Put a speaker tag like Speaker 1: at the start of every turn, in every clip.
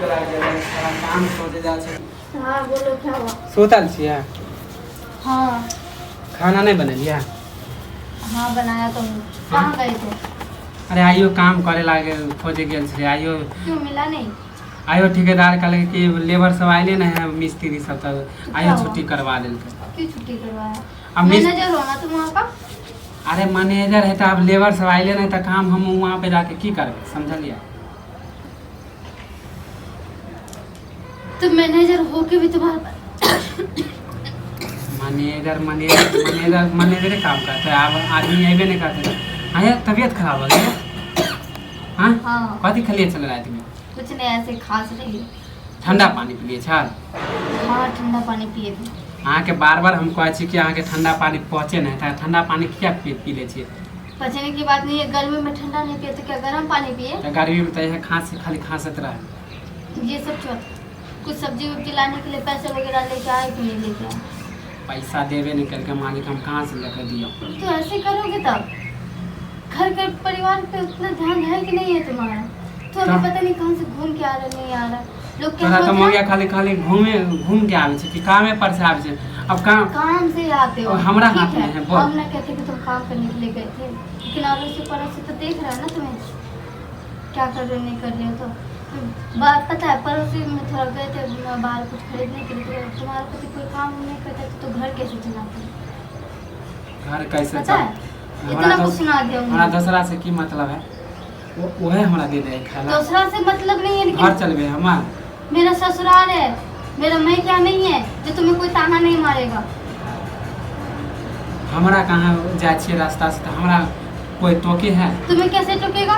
Speaker 1: काम सोचे जा छै।
Speaker 2: हाँ बोलो क्या हुआ?
Speaker 1: सुतल छियै?
Speaker 2: हाँ
Speaker 1: खाना नहीं बनेलियै?
Speaker 2: हाँ बनाया तो हूँ। कहाँ गए थे?
Speaker 1: अरे आइयो काम करे लागे खोजे गेल छलियै। आइयो
Speaker 2: क्यों मिला नहीं?
Speaker 1: आइयो ठेकेदार कहले कि लेबर सब आइले ना है, मिस्त्री सब तो आइयो
Speaker 2: क्या
Speaker 1: छुट्टी
Speaker 2: हुआ?
Speaker 1: करवा देलकै।
Speaker 2: क्यों छुट्टी करवाया?
Speaker 1: अब
Speaker 2: मैनेजर हो ना तुम वहाँ का?
Speaker 1: अरे मैनेजर है तो अब लेबर सब आइले नहीं तो काम हम वहाँ पे जाके की करबै, समझलियै?
Speaker 2: तुम मैनेजर हो के भी तुम्हारा
Speaker 1: मैनेजर काम करते है। अब आदमी अबे नहीं करते। अरे तबीयत खराब हो गई? हाँ
Speaker 2: हाँ
Speaker 1: कथी खलिए चल रात में?
Speaker 2: कुछ नहीं, ऐसे खांस रही है।
Speaker 1: ठंडा पानी पिए छल?
Speaker 2: हाँ ठंडा पानी पिए थे।
Speaker 1: अहाँ के बार बार हम कहै छी कि अहाँ के ठंडा पानी पहुँचे नहीं था। ठंडा पानी क्या पी ले छिए?
Speaker 2: पचने की बात नहीं है, गर्मी में ठंडा नहीं पिए तो क्या गर्म पानी पिए?
Speaker 1: तो गर्मी में तो यह खाली खांसत रहे।
Speaker 2: ये सब छोड़, कुछ सब्जी वब्जी लाने के लिए पैसे वगैरह लेके आए कि नहीं लेके आए?
Speaker 1: पैसा देवे नहीं करके मालिक हम कहाँ से लेकर दियो?
Speaker 2: तो ऐसे करोगे तब घर के परिवार पे उतना ध्यान है कि नहीं है तुम्हारा? तो अभी पता नहीं कहाँ से घूम के आ रहा नहीं आ रहा। लोग क्या
Speaker 1: तोरा तो
Speaker 2: सोच
Speaker 1: हो
Speaker 2: रहे
Speaker 1: गया
Speaker 2: हैं?
Speaker 1: खाली घूम के आवे छै कि कामे पर से आवे छै? अब
Speaker 2: काम से आते हो
Speaker 1: हमरा
Speaker 2: ठीक
Speaker 1: हाथ में है, बोल।
Speaker 2: हम ना कहते कि तुम काम करने के लिए गए थे, लेकिन आगे से परस से तो देख रहा है ना तुम्हें क्या कर रहे हो नहीं कर रहे हो। तो बात पता है, पड़ोसी में थोड़ा गए थे बाहर कुछ खरीदने के लिए, तो तुम्हारा पति कोई काम नहीं करता तो घर कैसे चलाते?
Speaker 1: घर कैसे
Speaker 2: पता है इतना कुछ सुना दिया
Speaker 1: हमरा दूसरा से की मतलब है? वहे हमरा दे दे खाना।
Speaker 2: दूसरा से मतलब नहीं है,
Speaker 1: घर
Speaker 2: लेकिन
Speaker 1: चलबे हमार
Speaker 2: मेरा ससुराल है, मेरा मैं क्या नहीं है जो तुम्हें कोई ताना नहीं मारेगा।
Speaker 1: हमरा कहाँ जाए छिए रास्ता से तो हमरा कोई टोके है?
Speaker 2: तुम्हें कैसे टोकेगा?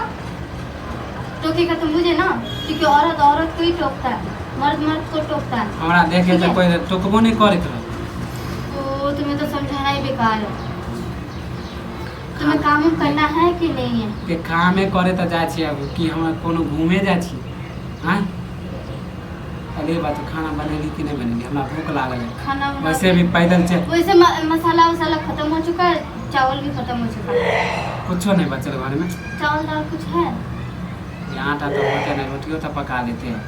Speaker 2: टोकेगा तो मुझे ना, क्योंकि औरत औरत को ही टोकता है, मर्द मर्द को टोकता है।
Speaker 1: हमरा देखे
Speaker 2: ठीक
Speaker 1: तो
Speaker 2: है।
Speaker 1: कोई टोकबो नहीं करत रहे।
Speaker 2: तो तुम्हें तो समझाना ही बेकार है। तुम्हें काम उम करना है कि नहीं है?
Speaker 1: के कामे करे तो जाए छिए अब कि हम कोनो घूमे जाए छिए? हाँ अरे बात खाना बनेली कि नहीं बनेली? हमरा भूख लागल है।
Speaker 2: खाना बना
Speaker 1: वैसे भी पैदल चल
Speaker 2: वैसे मसाला वसाला खत्म हो चुका है, चावल भी खत्म हो चुका है।
Speaker 1: कुछो नहीं बचल घर में।
Speaker 2: चावल दाल कुछ है?
Speaker 1: ये आटा तो होते नहीं, रोटियो तो पका लेते हैं।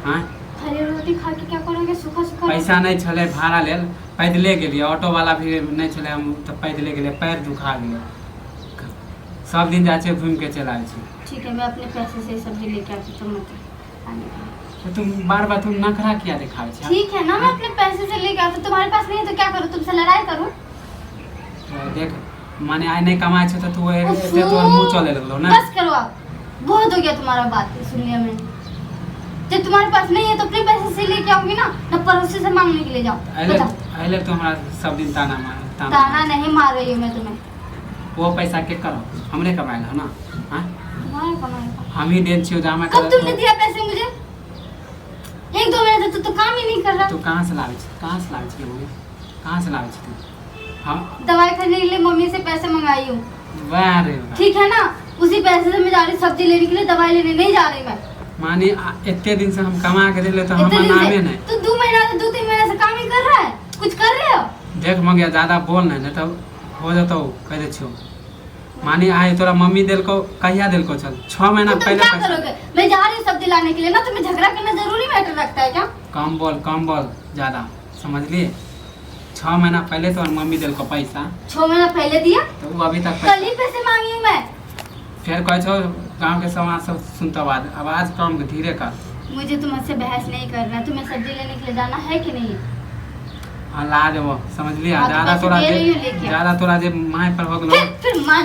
Speaker 1: हाँ
Speaker 2: खाली रोटी खा के क्या करोगे? सूखा सूखा
Speaker 1: पैसा नहीं छले भाड़ा लेल पैदले गेलिए। ऑटो वाला भी नहीं छले, हम तो पैदले गेलिए। पैर दुखा गेले। सब दिन जाए छे घूम के चला आए छे।
Speaker 2: ठीक है, मैं अपने पैसे से सब्जी लेके आती, तुम मत आने दो।
Speaker 1: तो तुम बार बार तुम नखरा किया दिखावे छे?
Speaker 2: ठीक है ना, मैं अपने पैसे से लेके आती, तुम्हारे पास नहीं है तो क्या करूँ? तुमसे लड़ाई करूँ?
Speaker 1: तो देख माने आय नहीं कमाए छे तो तू एते तोर मुंह चले लगलो ना।
Speaker 2: बस करो आप, बहुत हो गया तुम्हारा बात सुन लिया मैंने। जब तुम्हारे पास नहीं है तो अपने पैसे से लेके आओगी ना पड़ोसी से मांगने के लिए जाओ। बताओ।
Speaker 1: अइले तो हमरा सब दिन ताना मार
Speaker 2: ताना नहीं मार रही हूँ मैं तुम्हें।
Speaker 1: वो पैसा के करो हमरे कमाएल है ना? हां
Speaker 2: तुम्हारे कमाई का
Speaker 1: हम ही देन छियो जामा।
Speaker 2: कब तुमने दिया पैसे मुझे? एक दो महीने से तो काम ही नहीं कर रहा।
Speaker 1: तू कहां से लावे छे? कहां से लावे छे मम्मी? कहां से लावे छे तू? हां
Speaker 2: दवाई खरीदने के लिए मम्मी से पैसे मंगाई हूँ।
Speaker 1: वाह रे वाह।
Speaker 2: ठीक है ना, उसी पैसे से मैं जा रही सब्जी लेने के लिए, दवाई लेने नहीं जा रही मैं।
Speaker 1: माने इतने दिन से हम कमा के दिले तो
Speaker 2: इतने
Speaker 1: हमार
Speaker 2: दिन
Speaker 1: नामे
Speaker 2: से
Speaker 1: नहीं।
Speaker 2: तो 2 महीना से 2-3 महीने से काम ही कर रहा है, कुछ कर रहे हो?
Speaker 1: देख मंगिया ज्यादा बोल नहीं तो हो जातो कह दे छियो। मानी आए तोरा मम्मी दिल को कहिया दिल को चल 6 महीना
Speaker 2: तो तुम
Speaker 1: पहले
Speaker 2: क्या
Speaker 1: पैसा।
Speaker 2: करोगे? मैं जा रही हूँ सब्जी लाने के लिए ना, तुम्हें झगड़ा करना जरूरी मैटर रखता है क्या?
Speaker 1: कम बोल ज्यादा, समझ लिए? 6 महीना पहले तो मम्मी दिल को पैसा
Speaker 2: 6 महीना पहले दिया,
Speaker 1: तो वो अभी तक
Speaker 2: कल ही पैसे मांगी हूँ मैं।
Speaker 1: फिर कह छो गांव के समाज सब सुनता आवाज कम धीरे कर।
Speaker 2: मुझे तुमसे बहस नहीं करना, तुम्हें सब्जी लेने के लिए जाना है कि नहीं?
Speaker 1: हाँ ला देवो, समझ लिया?
Speaker 2: हाँ, तो
Speaker 1: ज्यादा
Speaker 2: पैसे
Speaker 1: तोरा
Speaker 2: दे रही हूँ,
Speaker 1: जे
Speaker 2: लेके आओ।
Speaker 1: ज्यादा तोरा जे माय पर हो गेलो।
Speaker 2: फिर मार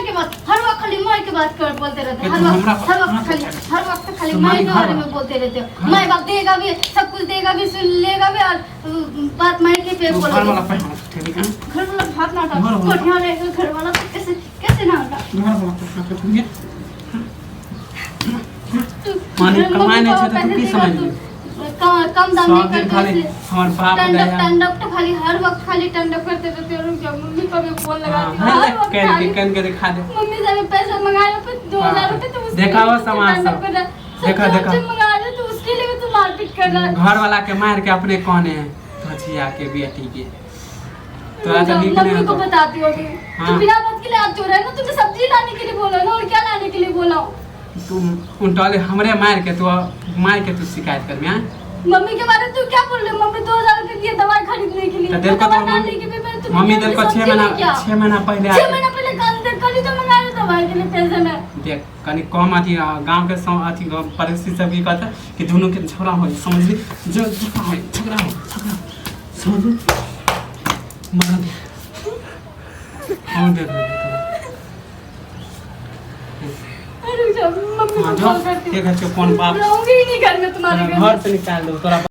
Speaker 2: के बात हर वक्त खाली मार के बात कर बोलते रहते हो। हर वक्त खाली मार के बारे में बोलते रहते हो। माय बाप देगा भी, सब कुछ देगा भी, सुन लेगा भी, और बात मार के पे
Speaker 1: घर
Speaker 2: बोलोगे।
Speaker 1: वाला पे ठीक है?
Speaker 2: घर वाला हाथ ना उठाओ, कोठिया रहेगा घर वाला तो कैसे ना उठा?
Speaker 1: घर वाला पे ठीक है? माने कमाए नहीं छे तो तू की समझ ली?
Speaker 2: कम दाम नहीं
Speaker 1: दिन खाली
Speaker 2: करते।
Speaker 1: हमार बाप दया।
Speaker 2: टंडप तो खाली हर वक्त खाली टंडप करते रहते हो। क्या मम्मी को भी फोन लगाती हो हर वक्त खाली।
Speaker 1: कन के दिखा दे।
Speaker 2: मम्मी से मैं पैसा मंगाए पे 2000 रुपए, तो उसके
Speaker 1: देखा वो
Speaker 2: लिए
Speaker 1: समाज
Speaker 2: टंडप
Speaker 1: सब।
Speaker 2: कर रहा है।
Speaker 1: देखा,
Speaker 2: सब
Speaker 1: देखा।
Speaker 2: जो मंगा रहे तो उसके लिए भी तू मारपीट कर रहा है।
Speaker 1: घर वाला के मार के अपने कोने हैं भजिया के बेटी के। तो आज निक नहीं
Speaker 2: मम्मी को
Speaker 1: होता।
Speaker 2: बताती होगी
Speaker 1: हाँ।
Speaker 2: तो बिना बात के लिए आप चोरा है ना, तुमने सब्जी लाने के लिए बोला ना, और क्या लाने के लिए बोला?
Speaker 1: तू उल्टाले हमरे मार के तू शिकायत कर मैं
Speaker 2: मम्मी के बारे में तू क्या बोल रही है? मम्मी 2000 के लिए दवाई खरीदने के लिए
Speaker 1: तो दिल को
Speaker 2: दवाई
Speaker 1: तो
Speaker 2: डालने के लिए मैंने तुम्हें
Speaker 1: मम्मी
Speaker 2: क्या
Speaker 1: दिल को
Speaker 2: बोली?
Speaker 1: 6
Speaker 2: समझी
Speaker 1: महीना
Speaker 2: नहीं क्या?
Speaker 1: 6 महीना पहले
Speaker 2: 6 महीना पहले कल ही तो मंगाया दवाई के लिए पैसे में।
Speaker 1: देख कनी कम अथी गांव के अथी परिस्थिति सब की कहता कि दोनों के झगड़ा हो समझ ली जो झगड़ा हो समझ ली मार दे और दे
Speaker 2: अरे जब मम्मी को
Speaker 1: हाँ,
Speaker 2: कॉल करती
Speaker 1: ठीक है, चुप, कौन बाप
Speaker 2: रहूंगी ही नहीं घर में तुम्हारे घर
Speaker 1: घर से निकाल दो तोरा